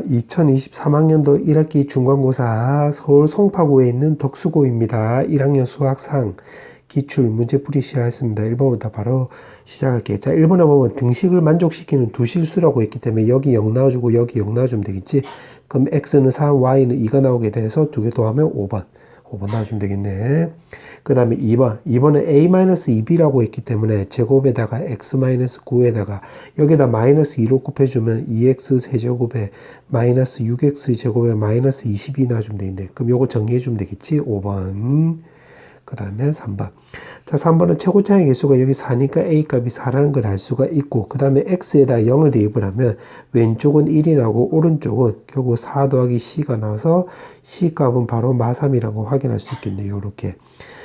2023학년도 1학기 중간고사 서울 송파구에 있는 덕수고입니다. 1학년 수학상 기출 문제풀이 시작했습니다. 1번부터 바로 시작할게요. 자, 1번에 보면 등식을 만족시키는 두 실수라고 했기 때문에 여기 0 나와주고 여기 0 나와주면 되겠지. 그럼 x는 3, y는 2가 나오게 돼서 두 개 더하면 5번. 5번 나와주면 되겠네. 그 다음에 2번은 a-2b라고 했기 때문에 제곱에다가 x-9에다가 여기다 마이너스 2로 곱해주면 2x 세제곱에 마이너스 6x 제곱에 마이너스 22 나와주면 되겠네. 그럼 요거 정리해주면 되겠지. 5번. 그 다음에 3번. 자, 3번은 최고차의 개수가 여기 4니까 a 값이 4라는 걸 알 수가 있고, 그 다음에 x에다 0을 대입을 하면 왼쪽은 1이 나오고 오른쪽은 결국 4 더하기 c가 나와서 c 값은 바로 마3이라고 확인할 수 있겠네요. 이렇게.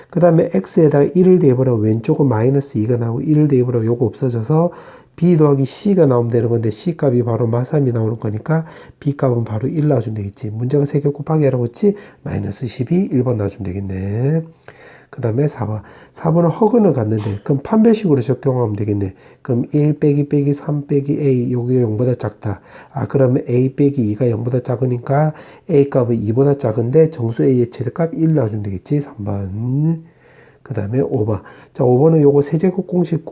그 다음에 x에다 1을 대입을 하면 왼쪽은 마이너스 2가 나오고 1을 대입을 하면 요거 없어져서 b 더하기 c가 나오면 되는 건데 c 값이 바로 마3이 나오는 거니까 b 값은 바로 1 나와주면 되겠지. 문제가 3개 곱하기 하라고 했지? 마이너스 12, 1번 나와주면 되겠네. 그 다음에 4번. 4번은 허근을 갖는데, 그럼 판별식으로 적용하면 되겠네. 그럼 1 빼기 빼기 3 빼기 a, 요게 0보다 작다. 아, 그러면 a 빼기 2가 0보다 작으니까 a 값은 2보다 작은데 정수 a의 최대값 1 나와주면 되겠지. 3번. 그 다음에 5번. 자, 5번은 요거 세제곱 공식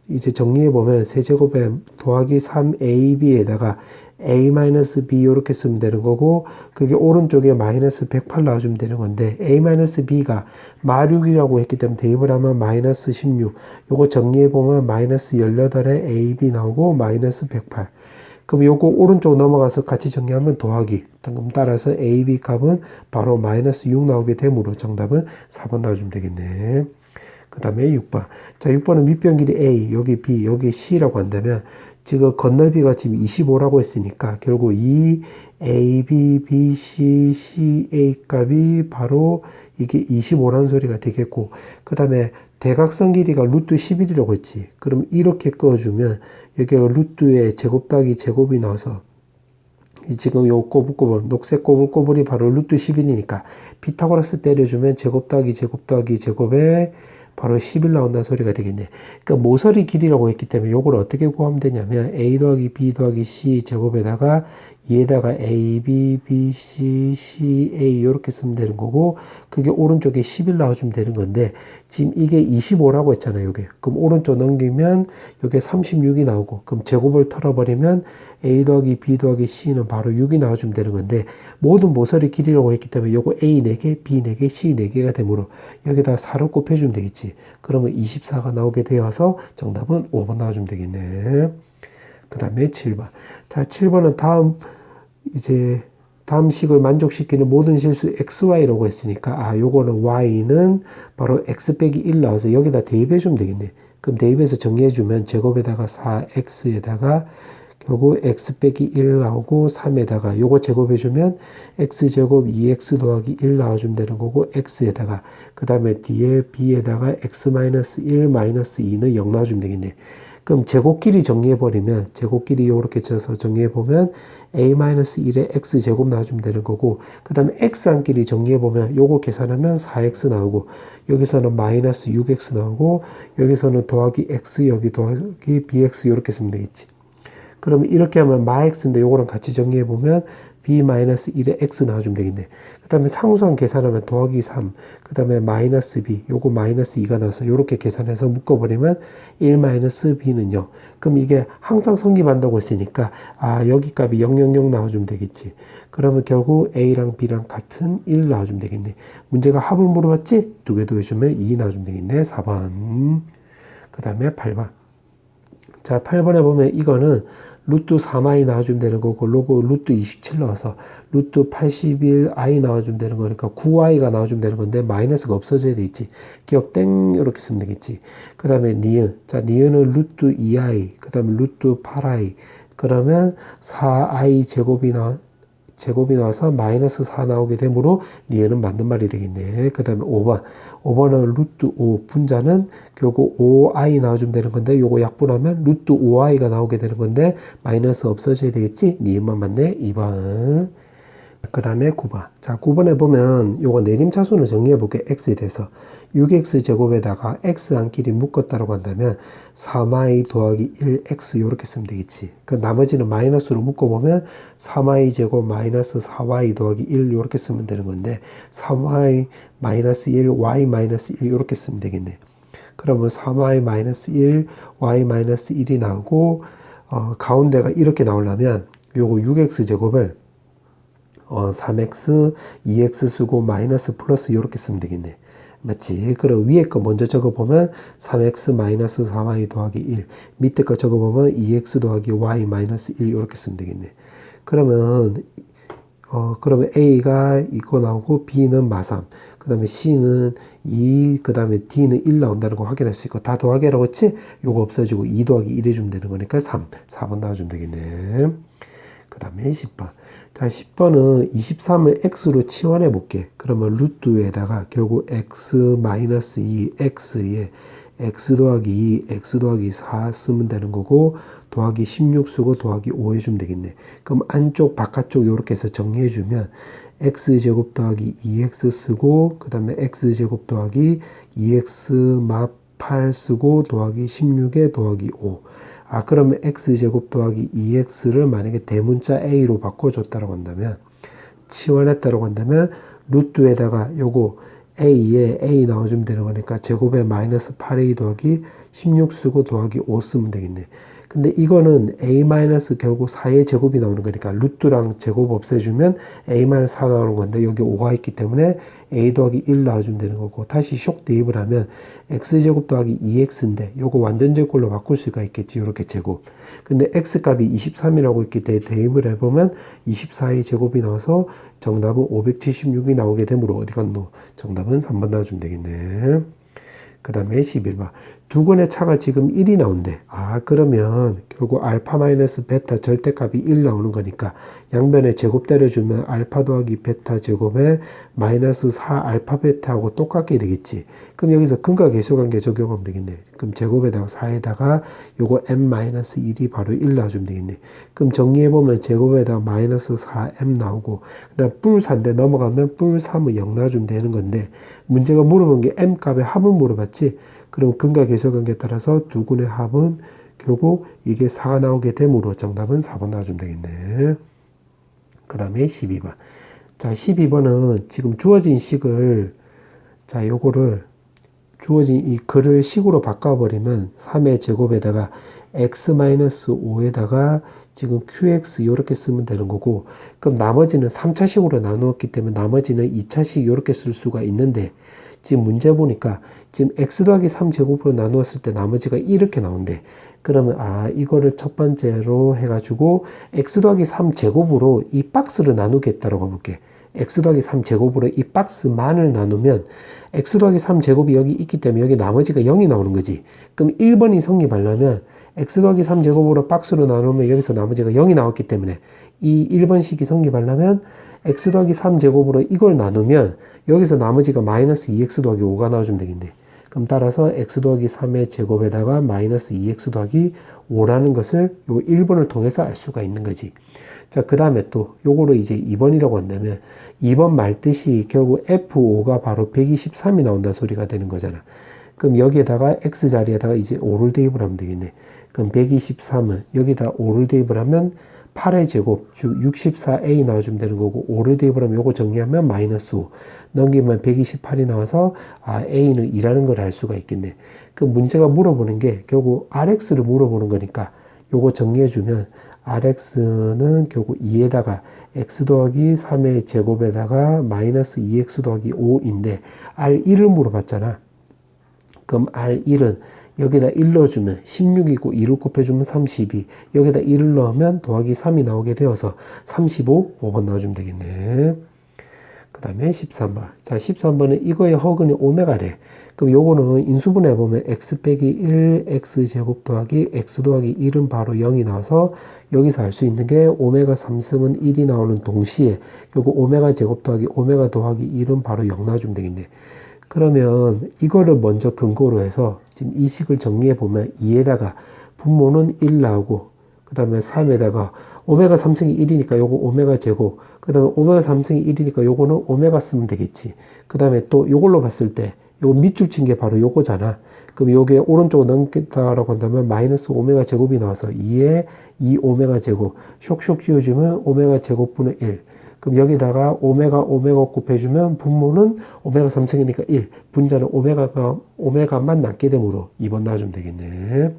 이제 정리해보면 세제곱에 더하기 3ab에다가 a-b 이렇게 쓰면 되는 거고, 그게 오른쪽에 마이너스 108 나와주면 되는 건데, a-b가 마6이라고 했기 때문에 대입을 하면 마이너스 16. 요거 정리해보면 마이너스 18에 ab 나오고 마이너스 108. 그럼 요거 오른쪽 넘어가서 같이 정리하면 더하기. 그럼 따라서 ab 값은 바로 마이너스 6 나오게 되므로 정답은 4번 나와주면 되겠네. 그 다음에 6번. 자, 6번은 밑변 길이 a, 여기 b, 여기 c라고 한다면, 지금 건널비가 지금 25라고 했으니까 결국 이 a, b, b, c, c, a 값이 바로 이게 25라는 소리가 되겠고, 그 다음에 대각선 길이가 루트 11이라고 했지. 그럼 이렇게 꺼주면 여기가 루트의 제곱 더하기 제곱이 나와서 지금 요 꼬불꼬불, 녹색 꼬불꼬불이 바로 루트 11이니까 피타고라스 때려주면 제곱 더하기 제곱 더하기 제곱에 바로 11 나온다는 소리가 되겠네. 그러니까 모서리 길이라고 했기 때문에 요걸 어떻게 구하면 되냐면 a 더하기 b 더하기 c 제곱에다가 2에다가 a, b, b, c, c, a 이렇게 쓰면 되는 거고, 그게 오른쪽에 11 나와주면 되는 건데 지금 이게 25라고 했잖아요. 요게. 그럼 오른쪽 넘기면 요게 36이 나오고, 그럼 제곱을 털어버리면 a 더하기 b 더하기 c는 바로 6이 나와주면 되는 건데, 모든 모서리 길이라고 했기 때문에 요거 a 4개, b 4개, c 4개가 되므로 여기다 4를 곱해주면 되겠지. 그러면 24가 나오게 되어서 정답은 5번 나와주면 되겠네. 그 다음에 7번. 자, 7번은 다음 식을 만족시키는 모든 실수 xy라고 했으니까, 아, 요거는 y는 바로 x 빼기 1 나와서 여기다 대입해주면 되겠네. 그럼 대입해서 정리해주면 제곱에다가 4x에다가 결국 x 빼기 1 나오고 3에다가 요거 제곱해주면 x제곱 2x 더하기 1 나와주면 되는 거고, x에다가 그 다음에 뒤에 b에다가 x-1 마이너스 2는 0 나와주면 되겠네. 그럼 제곱끼리 정리해버리면, 제곱끼리 요렇게 쳐서 정리해보면 a-1에 x제곱 나와주면 되는 거고, 그 다음에 x항끼리 정리해보면 요거 계산하면 4x 나오고, 여기서는 마이너스 6x 나오고, 여기서는 더하기 x, 여기 더하기 bx 요렇게 쓰면 되겠지. 그러면 이렇게 하면 마x인데 요거랑 같이 정리해보면 b-1에 x 나와주면 되겠네. 그 다음에 상수항 계산하면 더하기 3, 그 다음에 마이너스 b, 요거 마이너스 2가 나와서 요렇게 계산해서 묶어버리면 1-b는 0. 그럼 이게 항상 성립한다고 했으니까, 아, 여기 값이 000 나와주면 되겠지. 그러면 결국 a랑 b랑 같은 1 나와주면 되겠네. 문제가 합을 물어봤지? 두 개 더해주면 2 나와주면 되겠네. 4번. 그 다음에 8번. 자, 8번에 보면 이거는 루트 3i 나와주면 되는 거고, 로고 루트 27 나와서 루트 81i 나와주면 되는 거니까 9i가 나와주면 되는 건데 마이너스가 없어져야 되겠지. 기억 땡 이렇게 쓰면 되겠지. 그 다음에 니은. 자, 니은은 루트 2i, 그 다음에 루트 8i. 그러면 4i 제곱이 나와서 마이너스 4 나오게 되므로 니은은 맞는 말이 되겠네. 그 다음에 5번. 5번은 루트 5, 분자는 결국 5i 나와주면 되는 건데, 요거 약분하면 루트 5i가 나오게 되는 건데, 마이너스 없어져야 되겠지? 니은만 맞네. 2번. 그 다음에 9번. 자, 9번에 보면 요거 내림차순을 정리해 볼게요. x에 대해서. 6x 제곱에다가 x 한끼리 묶었다고 한다면 3y 더하기 1x 요렇게 쓰면 되겠지. 그 나머지는 마이너스로 묶어보면 3y 제곱 마이너스 4y 더하기 1 요렇게 쓰면 되는 건데 3y 마이너스 1, y 마이너스 1 요렇게 쓰면 되겠네. 그러면 3y 마이너스 1, y 마이너스 1이 나오고 가운데가 이렇게 나오려면 요거 6x 제곱을 3x, 2x 쓰고 마이너스 플러스 이렇게 쓰면 되겠네. 맞지? 그럼 위에 거 먼저 적어보면 3x 마이너스 4y 더하기 1 밑에 거 적어보면 2x 더하기 y 마이너스 1 이렇게 쓰면 되겠네. 그러면 A가 이거 나오고 B는 마삼 그 다음에 C는 2 그 다음에 D는 1 나온다는 거 확인할 수 있고 다 더하기라고 했지? 요거 없어지고 2 더하기 1 해주면 되는 거니까 4번 나와주면 되겠네. 그 다음에 10번. 자, 10번은 23을 x로 치환해 볼게. 그러면 루트에다가 결국 x 마이너스 2 x에 x 더하기 2, x 더하기 4 쓰면 되는 거고 더하기 16 쓰고 더하기 5 해주면 되겠네. 그럼 안쪽 바깥쪽 이렇게 해서 정리해 주면 x제곱 더하기 2x 쓰고 그 다음에 x제곱 더하기 2x 마 8 쓰고 더하기 16에 더하기 5. 그러면 x제곱 더하기 2x를 만약에 대문자 a로 바꿔줬다고 한다면, 치환했다고 한다면, 루트에다가 요거 a에 a 나와주면 되는 거니까 제곱에 마이너스 8a 더하기 16 쓰고 더하기 5 쓰면 되겠네. 근데 이거는 a 마이너스 결국 4의 제곱이 나오는 거니까 루트랑 제곱 없애주면 a 마이너스 4 나오는 건데 여기 5가 있기 때문에 a 더하기 1 나와주면 되는 거고 다시 쇽 대입을 하면 x제곱 더하기 2x인데 요거 완전 제곱으로 바꿀 수가 있겠지. 요렇게 제곱. 근데 x값이 23이라고 있기 때문에 대입을 해보면 24의 제곱이 나와서 정답은 576이 나오게 되므로 어디 갔노? 정답은 3번 나와주면 되겠네. 그 다음에 11번. 두 건의 차가 지금 1이 나온대. 그러면 결국 알파 마이너스 베타 절대값이 1 나오는 거니까 양변에 제곱 때려주면 알파 더하기 베타 제곱에 마이너스 4 알파 베타하고 똑같게 되겠지. 그럼 여기서 근과 계수관계 적용하면 되겠네. 그럼 제곱에다가 4에다가 요거 m 마이너스 1이 바로 1 나와주면 되겠네. 그럼 정리해보면 제곱에다가 마이너스 4m 나오고 그 다음 뿔 4인데 넘어가면 뿔 3은 0 나와주면 되는 건데 문제가 물어보는 게 m 값의 합을 물어봤지. 그럼 근과 계수관계에 따라서 두 군의 합은 결국 이게 4가 나오게 되므로 정답은 4번 나와주면 되겠네. 그 다음에 12번. 자, 12번은 지금 주어진 식을, 자, 요거를 주어진 이 글을 식으로 바꿔버리면 3의 제곱에다가 x-5에다가 지금 qx 이렇게 쓰면 되는 거고 그럼 나머지는 3차식으로 나누었기 때문에 나머지는 2차식 이렇게 쓸 수가 있는데 지금 문제 보니까 지금 x 더하기 3제곱으로 나누었을 때 나머지가 이렇게 나온대. 그러면 이거를 첫 번째로 해가지고 x 더하기 3제곱으로 이 박스를 나누겠다라고 볼게. x 더하기 3제곱으로 이 박스만을 나누면 x 더하기 3제곱이 여기 있기 때문에 여기 나머지가 0이 나오는 거지. 그럼 1번이 성립하려면 x 더하기 3제곱으로 박스로 나누면 여기서 나머지가 0이 나왔기 때문에 이 1번식이 성립하려면 x 더하기 3제곱으로 이걸 나누면 여기서 나머지가 마이너스 2x 더하기 5가 나와주면 되겠네. 그럼 따라서 x 더하기 3의 제곱에다가 마이너스 2x 더하기 5라는 것을 요 1번을 통해서 알 수가 있는 거지. 자, 그 다음에 또 요거를 이제 2번이라고 한다면 2번 말뜻이 결국 F5가 바로 123이 나온다 소리가 되는 거잖아. 그럼 여기에다가 x 자리에다가 이제 5를 대입을 하면 되겠네. 그럼 123은 여기다 5를 대입을 하면 8의 제곱, 즉 64a 나와주면 되는 거고 5를 대입을 하면 요거 정리하면 마이너스 5 넘기면 128이 나와서 a는 2라는 걸 알 수가 있겠네. 그 문제가 물어보는 게 결국 rx를 물어보는 거니까 요거 정리해주면 rx는 결국 2에다가 x 더하기 3의 제곱에다가 마이너스 2x 더하기 5인데 r1을 물어봤잖아. 그럼 r1은 여기다 1 넣어주면 16이고 2를 곱해주면 32 여기다 1을 넣으면 더하기 3이 나오게 되어서 35, 5번 넣어주면 되겠네. 그 다음에 13번. 자, 13번은 이거의 허근이 오메가래. 그럼 요거는 인수분해 보면 x 빼기 1, x제곱 더하기 x 더하기 1은 바로 0이 나와서 여기서 알 수 있는 게 오메가 3승은 1이 나오는 동시에 요거 오메가 제곱 더하기 오메가 더하기 1은 바로 0 나와주면 되겠네. 그러면 이거를 먼저 근거로 해서 지금 이 식을 정리해 보면 2에다가 분모는 1 나오고 그 다음에 3에다가 오메가 3승이 1이니까 요거 오메가 제곱, 그 다음에 오메가 3승이 1이니까 요거는 오메가 쓰면 되겠지. 그 다음에 또 요걸로 봤을 때 요거 밑줄 친 게 바로 요거잖아. 그럼 요게 오른쪽으로 넘긴다라고 한다면 마이너스 오메가 제곱이 나와서 2에 2 오메가 제곱 쇽쇽 씌워주면 오메가 제곱분의 1. 그럼 여기다가 오메가 곱해주면 분모는 오메가 3승이니까 1, 분자는 오메가만 남게 되므로 2번 놔주면 되겠네.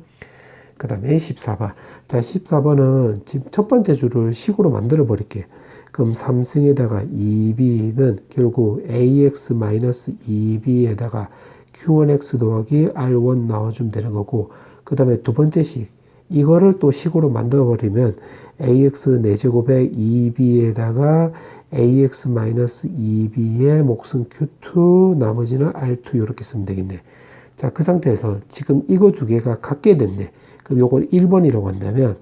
그 다음에 14번. 자, 14번은 지금 첫 번째 줄을 식으로 만들어 버릴게. 그럼 3승에다가 2b는 결국 ax-2b에다가 q1x 더하기 r1 나와주면 되는 거고, 그 다음에 두 번째 식, 이거를 또 식으로 만들어 버리면 ax 4제곱에 2b에다가 ax-2b의 몫은 q2, 나머지는 r2 이렇게 쓰면 되겠네. 자, 그 상태에서 지금 이거 두 개가 같게 됐네. 그럼 요걸 1번이라고 한다면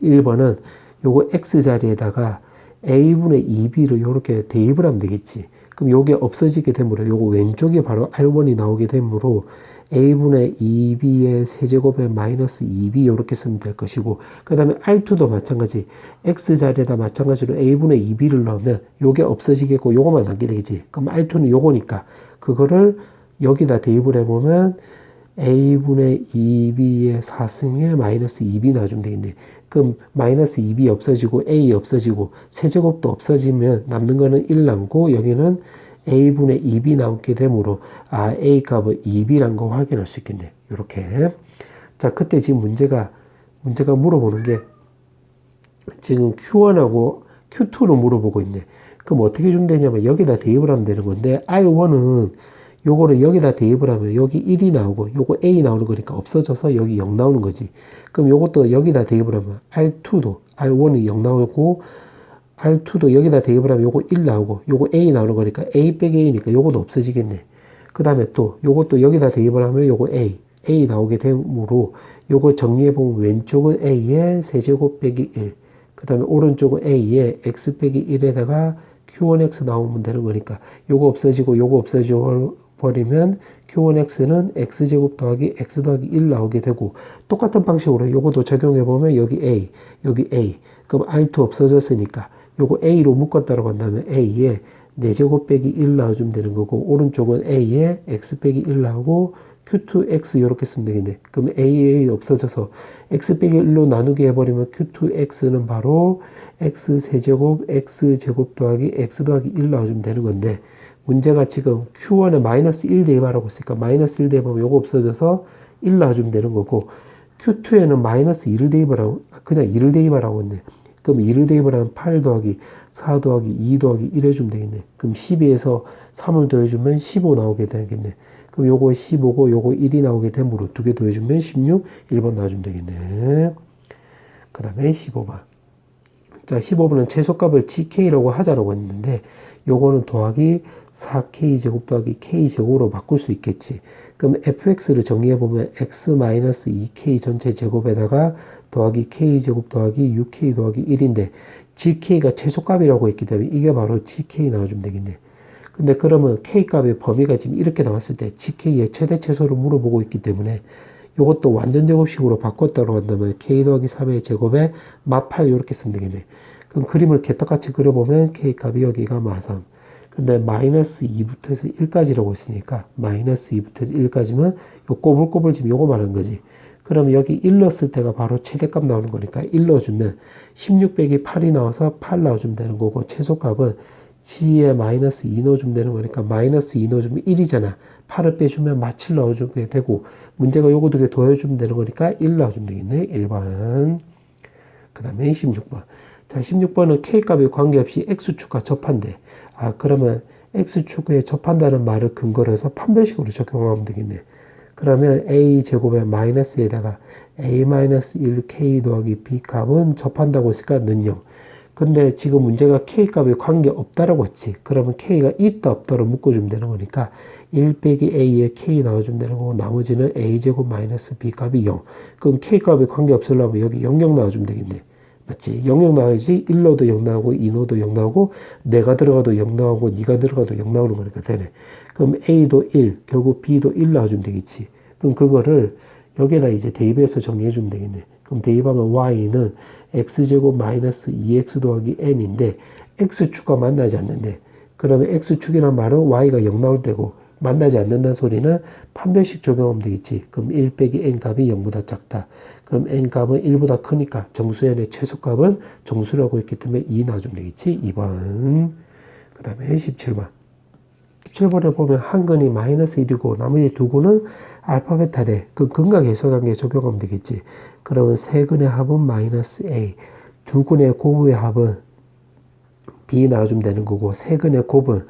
1번은 요거 x 자리에다가 a분의 2b를 요렇게 대입을 하면 되겠지. 그럼 요게 없어지게 되므로 요거 왼쪽에 바로 r1이 나오게 되므로 a분의 2b의 세제곱에 마이너스 2b 요렇게 쓰면 될 것이고, 그 다음에 r2도 마찬가지 x 자리에다 마찬가지로 a분의 2b를 넣으면 요게 없어지겠고 요거만 남게 되겠지. 그럼 r2는 요거니까 그거를 여기다 대입을 해보면 a분의 2b의 4승에 마이너스 2b 놔주면 되겠네. 그럼 마이너스 2b 없어지고 a 없어지고 세제곱도 없어지면 남는 거는 1 남고 여기는 a분의 2b 나오게 되므로 a 값은 2b란 거 확인할 수 있겠네. 이렇게. 자, 그때 지금 문제가 물어보는 게 지금 q1하고 q2로 물어보고 있네. 그럼 어떻게 주면 되냐면 여기다 대입을 하면 되는 건데 r1은 요거를 여기다 대입을 하면 여기 1이 나오고 요거 a 나오는 거니까 없어져서 여기 0 나오는 거지. 그럼 요것도 여기다 대입을 하면 r1이 0 나오고 r2도 여기다 대입을 하면 요거 1 나오고 요거 a 나오는 거니까 a 빼기 a니까 요것도 없어지겠네. 그 다음에 또 요것도 여기다 대입을 하면 요거 a 나오게 되므로 요거 정리해보면 왼쪽은 a의 세제곱 빼기 1, 그 다음에 오른쪽은 a의 x 빼기 1에다가 q1x 나오면 되는 거니까 요거 없어지고 요거 없어지고 버리면 q1x는 x제곱 더하기 x 더하기 1 나오게 되고, 똑같은 방식으로 요것도 적용해보면 여기 a, 여기 a, 그럼 r2 없어졌으니까 요거 a로 묶었다고 한다면 a에 4제곱 빼기 1 나와주면 되는 거고, 오른쪽은 a에 x 빼기 1 나오고 q2x 이렇게 쓰면 되겠네. 그럼 a 없어져서 x 빼기 1로 나누게 해버리면 q2x는 바로 x 세제곱 x 제곱 더하기 x 더하기 1 나와주면 되는 건데, 문제가 지금 q1에 마이너스 1 대입하라고 했으니까 마이너스 1 대입하면 요거 없어져서 1 나와주면 되는 거고, q2에는 마이너스 2를 대입하라고, 그냥 2를 대입하라고 했네. 그럼 2를 대입을 하면 8 더하기 4 더하기 2 더하기 1 해주면 되겠네. 그럼 12에서 3을 더해주면 15 나오게 되겠네. 그럼 요거 15고 요거 1이 나오게 되므로 두 개 더해주면 16, 1번 나와주면 되겠네. 그 다음에 15번. 자, 15번은 최소값을 gk라고 하자라고 했는데 요거는 더하기 4k 제곱 더하기 k 제곱으로 바꿀 수 있겠지. 그럼 fx를 정리해보면 x-2k 전체 제곱에다가 더하기 k 제곱 더하기 6k 더하기 1인데 gk가 최소값이라고 했기 때문에 이게 바로 gk 나와주면 되겠네. 근데 그러면 k값의 범위가 지금 이렇게 나왔을 때 gk의 최대 최소를 물어보고 있기 때문에 이것도 완전 제곱식으로 바꿨다고 한다면 k 더하기 3의 제곱에 마8 이렇게 쓰면 되겠네. 그럼 그림을 개떡같이 그려보면 k값이 여기가 마3. 근데 마이너스 2부터 해서 1까지라고 했으니까 마이너스 2부터 해서 1까지면 요 꼬불꼬불 지금 요거 말하는 거지. 그러면 여기 1 넣었을 때가 바로 최대값 나오는 거니까 1 넣어주면 16 빼기 8이 나와서 8 넣어주면 되는 거고, 최소값은 g에 마이너스 2 넣어주면 되는 거니까 마이너스 2 넣어주면 1이잖아. 8을 빼주면 마7 넣어주게 되고, 문제가 요거 두 개 더해주면 되는 거니까 1 넣어주면 되겠네. 1번. 그 다음에 16번. 자, 16번은 k값에 관계없이 x축과 접한대. 그러면 x축에 접한다는 말을 근거로 해서 판별식으로 적용하면 되겠네. 그러면 a제곱의 마이너스에다가 a-1k 더하기 b 값은 접한다고 했으니까 는 0. 근데 지금 문제가 k값에 관계없다라고 했지. 그러면 k가 있다 없다로 묶어주면 되는 거니까 1 빼기 a에 k 나와주면 되는 거고, 나머지는 a제곱 마이너스 b 값이 0. 그럼 k값에 관계없으려면 여기 00 나와주면 되겠네. 맞지? 00 나와야지 1 넣어도 0 나오고 2 넣어도 0 나오고 내가 들어가도 0 나오고 네가 들어가도 0 나오는 거니까 되네. 그럼 A도 1, 결국 B도 1 나와주면 되겠지. 그럼 그거를 여기에다 이제 대입해서 정리해 주면 되겠네. 그럼 대입하면 y는 x제곱 마이너스 2x 더하기 n인데 x축과 만나지 않는데, 그러면 x축이란 말은 y가 0 나올 때고 만나지 않는다는 소리는 판별식 적용하면 되겠지. 그럼 1 빼기 n 값이 0보다 작다. 그럼 n 값은 1보다 크니까 정수연의 최소값은 정수라고 했기 때문에 2 놔주면 되겠지. 2번. 그 다음에 17번. 17번에 보면 한 근이 마이너스 1이고 나머지 두 근은 알파 베타래. 그 근각 해소관계 적용하면 되겠지. 그러면 세 근의 합은 마이너스 a, 두 근의 곱의 합은 b 나와주면 되는 거고, 세 근의 곱은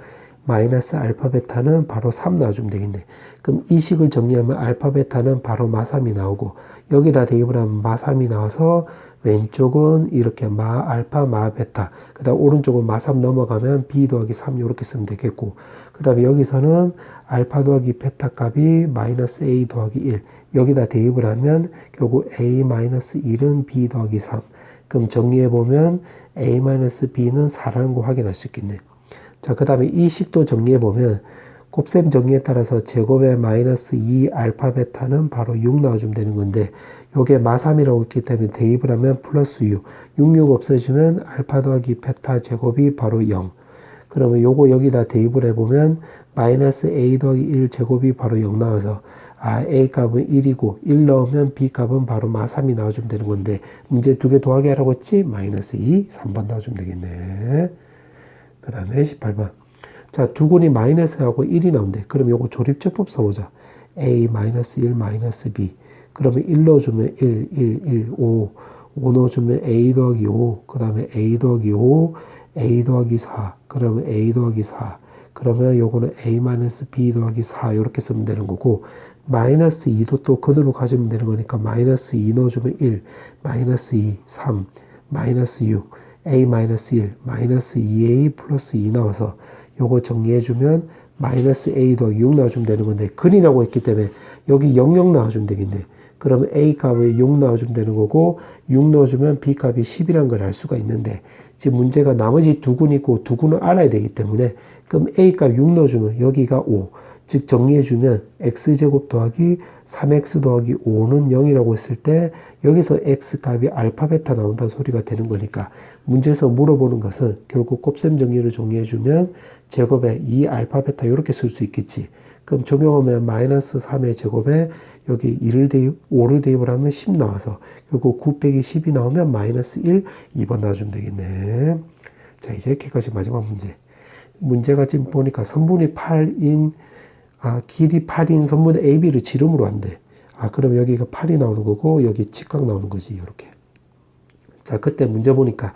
마이너스 알파 베타는 바로 3 나와주면 되겠네. 그럼 이 식을 정리하면 알파 베타는 바로 마3이 나오고, 여기다 대입을 하면 마3이 나와서 왼쪽은 이렇게 마 알파 마 베타, 그 다음 오른쪽은 마3 넘어가면 b 더하기 3 이렇게 쓰면 되겠고, 그 다음에 여기서는 알파 더하기 베타 값이 마이너스 a 더하기 1, 여기다 대입을 하면 결국 a 마이너스 1은 b 더하기 3. 그럼 정리해보면 a 마이너스 b는 4라는 거 확인할 수 있겠네. 자, 그 다음에 이 식도 정리해보면 곱셈 정리에 따라서 제곱의 마이너스 2 알파 베타는 바로 6 나와주면 되는 건데, 요게 마3이라고 했기 때문에 대입을 하면 플러스 6. 6 없어지면 알파 더하기 베타 제곱이 바로 0. 그러면 요거 여기다 대입을 해보면 마이너스 a 더하기 1 제곱이 바로 0 나와서 a 값은 1이고 1 넣으면 b 값은 바로 마3이 나와주면 되는 건데, 문제 두 개 더하기 하라고 했지? 마이너스 2, 3번 나와주면 되겠네. 그 다음에 18번. 자, 두 근이 마이너스하고 1이 나온대. 그럼 요거 조립제법 써보자. a 마이너스 1 마이너스 b. 그러면 1 넣어주면 1, 1, 1, 5. 5 넣어주면 a 더하기 5. 그 다음에 a 더하기 5, a 더하기 4. 그러면 a 더하기 4. 그러면 요거는 a 마이너스 b 더하기 4 이렇게 쓰면 되는 거고, 마이너스 2도 또 근으로 가지면 되는 거니까 마이너스 2 넣어주면 1, 마이너스 2, 3, 마이너스 6, a 마이너스 1, 마이너스 2a 플러스 2 나와서 요거 정리해주면 마이너스 a 더하기 6 나와주면 되는 건데, 근이라고 했기 때문에 여기 0, 나와주면 되겠네. 그러면 a 값을 6 나와주면 되는 거고, 6 넣어주면 b 값이 10이라는 걸 알 수가 있는데, 지금 문제가 나머지 두 근이 있고 두 근을 알아야 되기 때문에, 그럼 a 값 6 넣어주면 여기가 5. 즉 정리해주면 x제곱 더하기 3x 더하기 5는 0이라고 했을 때 여기서 x값이 알파 베타 나온다는 소리가 되는 거니까, 문제에서 물어보는 것은 결국 곱셈 정리를 정리해주면 제곱에 2 알파 베타 이렇게 쓸 수 있겠지. 그럼 적용하면 마이너스 3의 제곱에 여기 5를 대입을 하면 10 나와서 결국 9 빼기 10이 나오면 마이너스 1, 2번 나와주면 되겠네. 자, 이제 여기까지 마지막 문제. 문제가 지금 보니까 선분이 8인 길이 8인 선분 AB를 지름으로 한대. 그럼 여기가 8이 나오는 거고, 여기 직각 나오는 거지, 이렇게. 자, 그때 문제 보니까,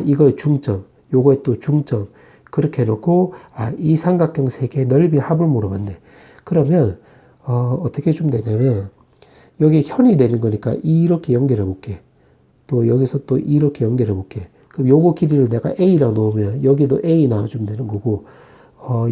이거의 중점, 요거의 또 중점, 그렇게 해놓고, 이 삼각형 세 개의 넓이 합을 물어봤네. 그러면, 어떻게 해주면 되냐면, 여기 현이 되는 거니까, 이렇게 연결해 볼게. 또 여기서 또 이렇게 연결해 볼게. 그럼 요거 길이를 내가 A라 놓으면, 여기도 A 나와주면 되는 거고,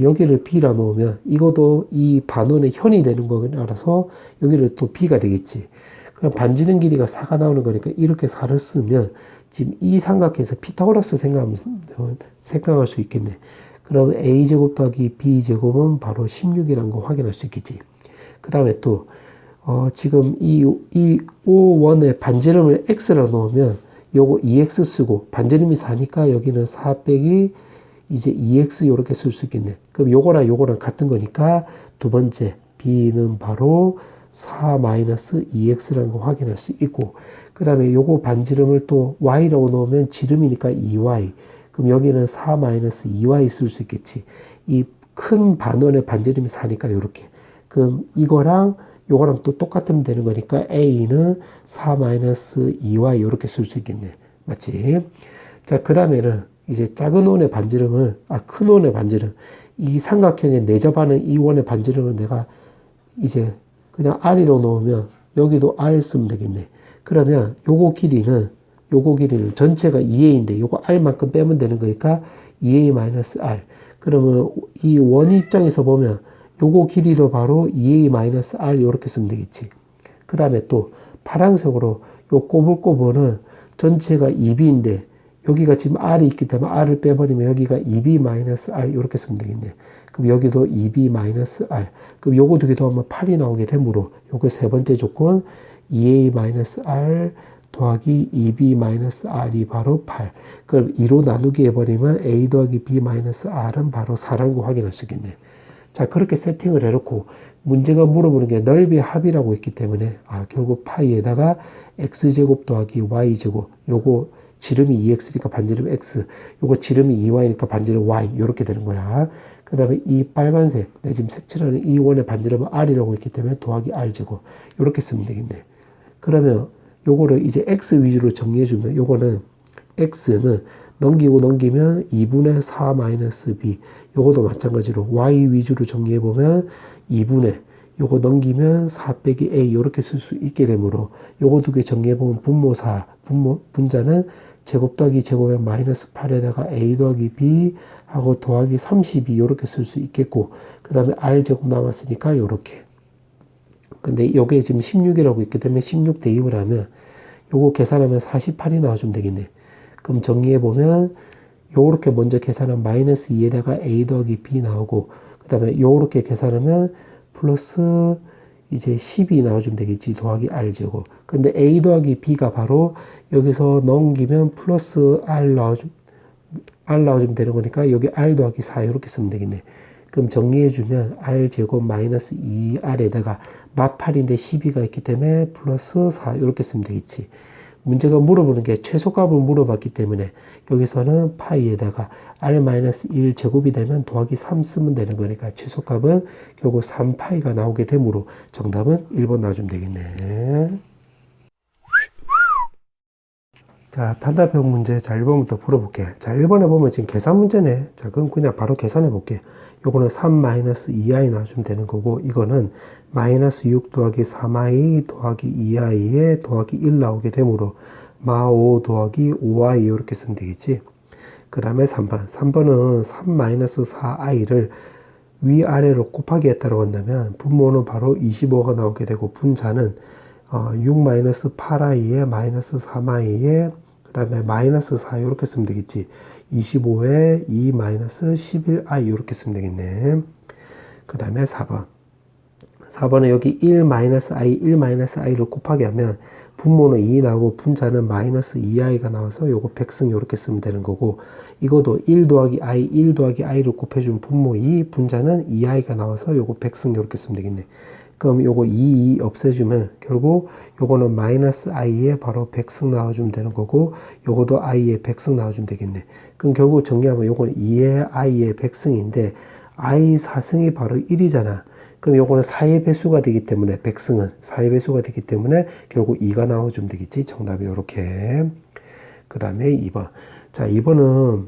여기를 B라 놓으면 이것도 이 반원의 현이 되는 거라서 여기를 또 B가 되겠지. 그럼 반지름 길이가 4가 나오는 거니까 이렇게 4를 쓰면 지금 이 삼각형에서 피타고라스 생각할 수 있겠네. 그러면 A제곱 더하기 B제곱은 바로 16이라는 거 확인할 수 있겠지. 그 다음에 또 지금 이 O1의 반지름을 X라 놓으면 요거 2X 쓰고 반지름이 4니까 여기는 4 빼기 이제 2x 요렇게 쓸 수 있겠네. 그럼 요거랑 요거랑 같은 거니까 두 번째 b는 바로 4-2x라는 거 확인할 수 있고, 그 다음에 요거 반지름을 또 y라고 넣으면 지름이니까 2y. 그럼 여기는 4-2y 쓸 수 있겠지. 이 큰 반원의 반지름이 4니까 요렇게. 그럼 이거랑 요거랑 또 똑같으면 되는 거니까 a는 4-2y 요렇게 쓸 수 있겠네. 맞지? 자, 그 다음에는 이제 작은 원의 반지름을, 큰 원의 반지름, 이 삼각형에 내접하는 이 원의 반지름을 내가 이제 그냥 R이로 놓으면 여기도 R 쓰면 되겠네. 그러면 요거 길이는 전체가 2A인데 요거 R만큼 빼면 되는 거니까 2A-R. 그러면 이 원 입장에서 보면 요거 길이도 바로 2A-R 이렇게 쓰면 되겠지. 그 다음에 또 파란색으로 요 꼬불꼬불은 전체가 2B인데 여기가 지금 R이 있기 때문에 R을 빼버리면 여기가 2B-R 이렇게 쓰면 되겠네. 그럼 여기도 2B-R. 그럼 요거 두 개 더하면 8이 나오게 되므로 요거 세 번째 조건 2A-R 더하기 2B-R이 바로 8. 그럼 2로 나누기 해버리면 A 더하기 B-R은 바로 4라고 확인할 수 있겠네. 자, 그렇게 세팅을 해놓고 문제가 물어보는 게 넓이의 합이라고 있기 때문에 결국 파이에다가 x제곱 더하기 y제곱, 요거 지름이 2x니까 반지름 x, 요거 지름이 2y니까 반지름 y, 요렇게 되는 거야. 그 다음에 이 빨간색, 내 지금 색칠하는 이 원의 반지름은 r이라고 있기 때문에 더하기 r제곱, 요렇게 쓰면 되겠네. 그러면 요거를 이제 x 위주로 정리해주면 요거는 x는 넘기면 2분의 4 마이너스 b, 요것도 마찬가지로 y 위주로 정리해보면 2분의 요거 넘기면 4 빼기 a 요렇게 쓸 수 있게 되므로 요거 두 개 정리해보면 분모사, 분자는 제곱 더하기 제곱에 마이너스 8에다가 a 더하기 b 하고 더하기 32 요렇게 쓸 수 있겠고, 그 다음에 r 제곱 남았으니까 요렇게. 근데 요게 지금 16이라고 있기 때문에 16 대입을 하면 요거 계산하면 48이 나와주면 되겠네. 그럼 정리해보면 요렇게 먼저 계산하면 마이너스 2에다가 a 더하기 b 나오고, 그 다음에 요렇게 계산하면 플러스 이제 10이 나와주면 되겠지. 더하기 r제곱. 근데 a 더하기 b가 바로 여기서 넘기면 플러스 r 나와주면 되는 거니까 여기 r 더하기 4 이렇게 쓰면 되겠네. 그럼 정리해주면 r제곱 마이너스 2r에다가 마8인데 12가 있기 때문에 플러스 4 이렇게 쓰면 되겠지. 문제가 물어보는 게 최소값을 물어봤기 때문에 여기서는 파이에다가 r-1 제곱이 되면 더하기 3 쓰면 되는 거니까 최소값은 결국 3파이가 나오게 되므로 정답은 1번 나와주면 되겠네. 자, 단답형 문제, 자, 1번부터 풀어볼게. 자, 1번에 보면 지금 계산 문제네. 자, 그럼 그냥 바로 계산해 볼게. 요거는 3-2i 나와주면 되는 거고, 이거는 마이너스 6 더하기 3i 더하기 2i에 더하기 1 나오게 되므로 마5 더하기 5i 이렇게 쓰면 되겠지. 그 다음에 3번. 3번은 3-4i를 위아래로 곱하기 했다고 한다면 분모는 바로 25가 나오게 되고, 분자는 6-8i에 마이너스 3i에 그 다음에 마이너스 4 이렇게 쓰면 되겠지. 25에 2 마이너스 11i 이렇게 쓰면 되겠네. 그 다음에 4번. 4번은 여기 1-i를 곱하기 하면 분모는 2 나오고 분자는 마이너스 2i가 나와서 요거 백승 이렇게 쓰면 되는 거고, 이것도 1 더하기 i를 곱해주면 분모 2, 분자는 2i가 나와서 요거 백승 이렇게 쓰면 되겠네. 그럼 요거 2 없애주면 결국 요거는 마이너스 i에 바로 백승 나와주면 되는 거고, 요거도 i에 백승 나와주면 되겠네. 그럼 결국 정리하면 요거는 2에 i의 백승인데 i 4승이 바로 1이잖아. 그럼 요거는 4의 배수가 되기 때문에 백승은 4의 배수가 되기 때문에 결국 2가 나와주면 되겠지. 정답이 요렇게. 그 다음에 2번. 자, 2번은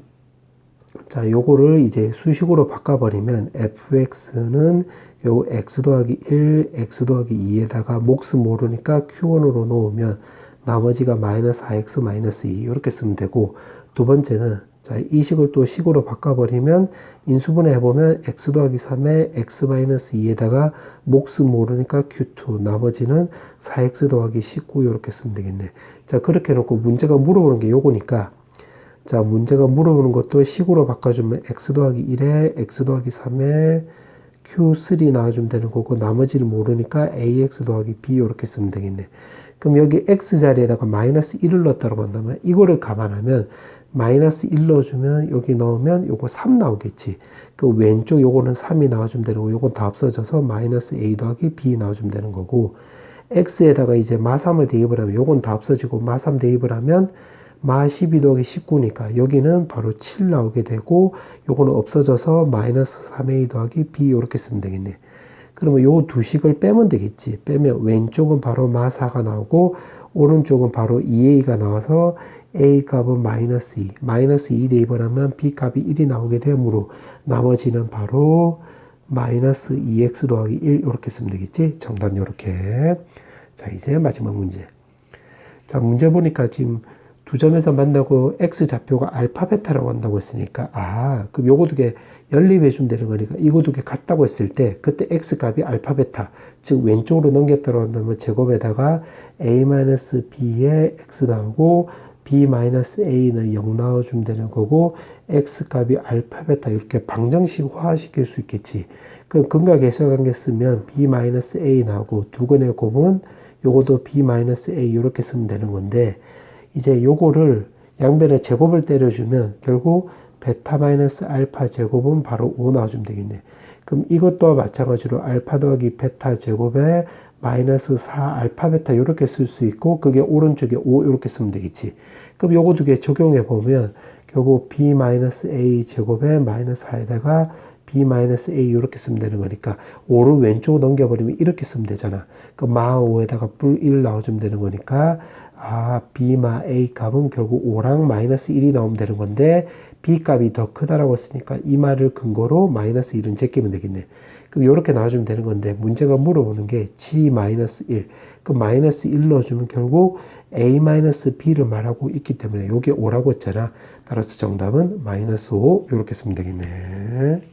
자, 요거를 이제 수식으로 바꿔버리면 fx는 요 x 더하기 1, x 더하기 2에다가 몫을 모르니까 q1으로 놓으면 나머지가 마이너스 4x 마이너스 2 이렇게 쓰면 되고, 두 번째는 자, 이 식을 또 식으로 바꿔버리면 인수분해 해보면 x 더하기 3에 x 마이너스 2에다가 몫을 모르니까 q2 나머지는 4x 더하기 19 이렇게 쓰면 되겠네. 자, 그렇게 해놓고 문제가 물어보는 게 요거니까, 자, 문제가 물어보는 것도 식으로 바꿔주면 x 더하기 1에 x 더하기 3에 q3 나와주면 되는 거고, 나머지를 모르니까 ax 더하기 b 이렇게 쓰면 되겠네. 그럼 여기 x 자리에다가 마이너스 1을 넣었다고 한다면 이거를 감안하면 마이너스 1 넣어주면 여기 넣으면 요거 3 나오겠지. 그 왼쪽 요거는 3이 나와주면 되는 거고, 요건 다 없어져서 마이너스 a 더하기 b 나와주면 되는 거고, x에다가 이제 마3을 대입을 하면 요건 다 없어지고 마3 대입을 하면 마12 더하기 19니까 여기는 바로 7 나오게 되고, 요거는 없어져서 마이너스 3a 더하기 b 이렇게 쓰면 되겠네. 그러면 요 두 식을 빼면 되겠지. 빼면 왼쪽은 바로 마4가 나오고 오른쪽은 바로 2a가 나와서 a 값은 마이너스 2, 마이너스 2 대입을 하면 b 값이 1이 나오게 되므로 나머지는 바로 마이너스 2x 더하기 1 이렇게 쓰면 되겠지. 정답 요렇게. 자, 이제 마지막 문제. 자, 문제 보니까 지금 두 점에서 만나고 x 좌표가 알파 베타라고 한다고 했으니까, 그럼 요거 두 개 연립해 주면 되는 거니까 이거 두 개 같다고 했을 때 그때 x 값이 알파 베타, 즉 왼쪽으로 넘겼다고 한다면 제곱에다가 a-b에 x 나오고 b-a는 0 넣어주면 되는 거고 x값이 알파, 베타 이렇게 방정식화시킬 수 있겠지. 그럼 근각 계수관계 쓰면 b-a 나오고 두 건의 곱은 요것도 b-a 이렇게 쓰면 되는 건데 이제 요거를 양변에 제곱을 때려주면 결국 베타 마이너스 알파 제곱은 바로 5 나와주면 되겠네. 그럼 이것도 마찬가지로 알파 더하기 베타 제곱에 마이너스 4 알파 베타 이렇게 쓸 수 있고 그게 오른쪽에 5 이렇게 쓰면 되겠지. 그럼 요거 두 개 적용해 보면 결국 b 마이너스 a 제곱에 마이너스 4에다가 b 마이너스 a 이렇게 쓰면 되는 거니까 5를 왼쪽으로 넘겨버리면 이렇게 쓰면 되잖아. 그 마 5에다가 뿔 1 나와주면 되는 거니까 b 마 a 값은 결국 5랑 마이너스 1이 나오면 되는 건데 b 값이 더 크다라고 했으니까 이 말을 근거로 마이너스 1은 제끼면 되겠네. 그럼 이렇게 나와주면 되는 건데 문제가 물어보는 게 g 마이너스 1. 그 마이너스 1 넣어주면 결국 a 마이너스 b를 말하고 있기 때문에 이게 5라고 했잖아. 따라서 정답은 마이너스 5 이렇게 쓰면 되겠네.